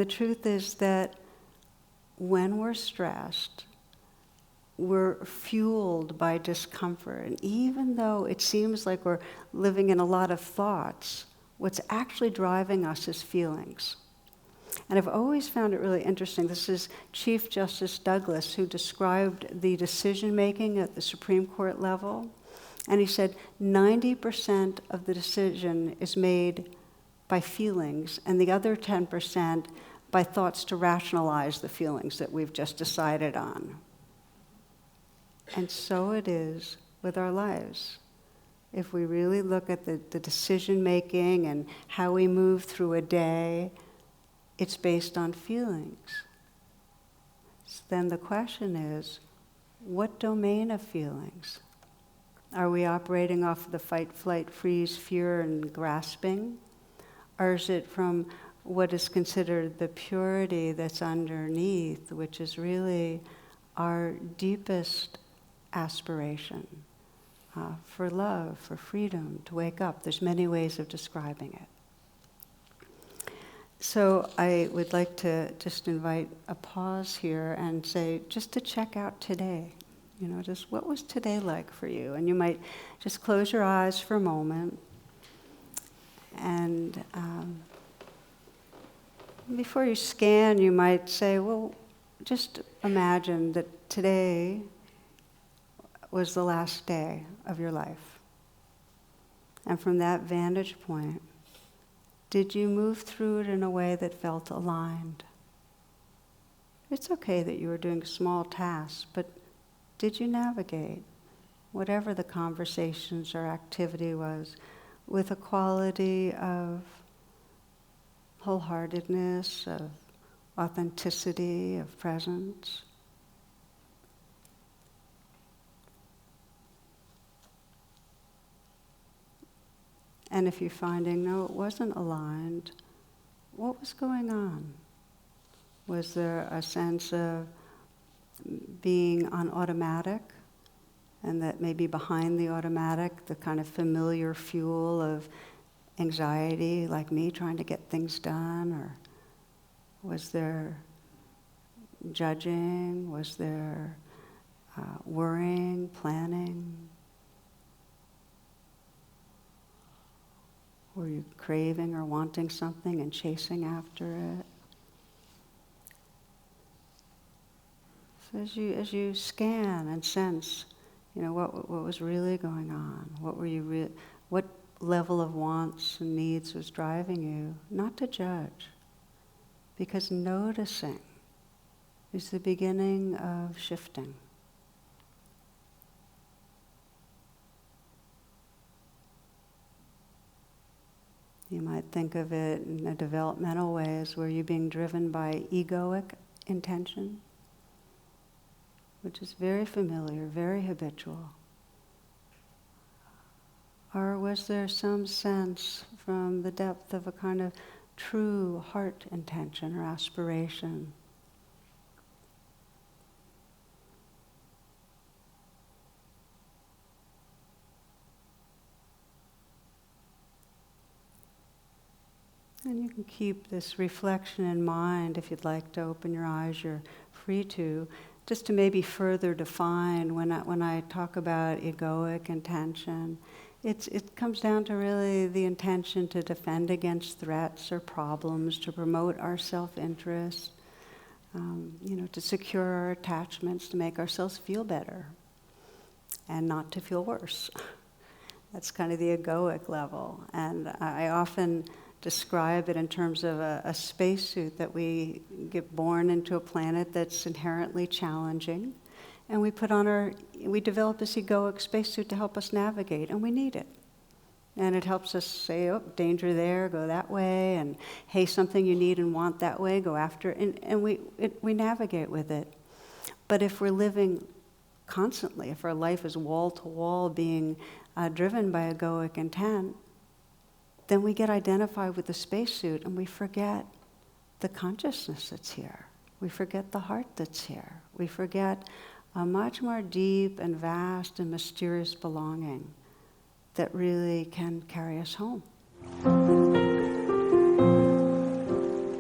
the truth is that when we're stressed, we're fueled by discomfort. And even though it seems like we're living in a lot of thoughts, what's actually driving us is feelings. And I've always found it really interesting. This is Chief Justice Douglas, who described the decision-making at the Supreme Court level. And he said 90% of the decision is made by feelings, and the other 10% by thoughts to rationalize the feelings that we've just decided on. And so it is with our lives. If we really look at the decision-making and how we move through a day, it's based on feelings. So then the question is, what domain of feelings? Are we operating off of the fight, flight, freeze, fear, and grasping? Or is it from what is considered the purity that's underneath, which is really our deepest aspiration for love, for freedom, to wake up? There's many ways of describing it. So I would like to just invite a pause here and say, just to check out today. You know, just what was today like for you? And you might just close your eyes for a moment. And before you scan, you might say, well, just imagine that today was the last day of your life. And from that vantage point, did you move through it in a way that felt aligned? It's okay that you were doing small tasks, but did you navigate whatever the conversations or activity was with a quality of wholeheartedness, of authenticity, of presence? And if you're finding, no, it wasn't aligned, what was going on? Was there a sense of being on automatic, and that maybe behind the automatic, the kind of familiar fuel of anxiety, like me trying to get things done? Or was there judging? Was there worrying, planning? Were you craving or wanting something and chasing after it? So as you scan and sense, you know, what was really going on, what level of wants and needs was driving you, not to judge, because noticing is the beginning of shifting. You might think of it in a developmental way as where you're being driven by egoic intention, which is very familiar, very habitual. Or was there some sense from the depth of a kind of true heart intention or aspiration? And you can keep this reflection in mind. If you'd like to open your eyes, you're free to, just to maybe further define when I talk about egoic intention. It comes down to really the intention to defend against threats or problems, to promote our self-interest, to secure our attachments, to make ourselves feel better and not to feel worse. That's kind of the egoic level. And I often describe it in terms of a spacesuit that we get born into a planet that's inherently challenging, and we develop this egoic spacesuit to help us navigate, and we need it. And it helps us say, oh, danger there, go that way, and hey, something you need and want that way, go after it, and we navigate with it. But if we're living constantly, if our life is wall to wall being driven by egoic intent, then we get identified with the spacesuit and we forget the consciousness that's here. We forget the heart that's here. We forget a much more deep and vast and mysterious belonging that really can carry us home.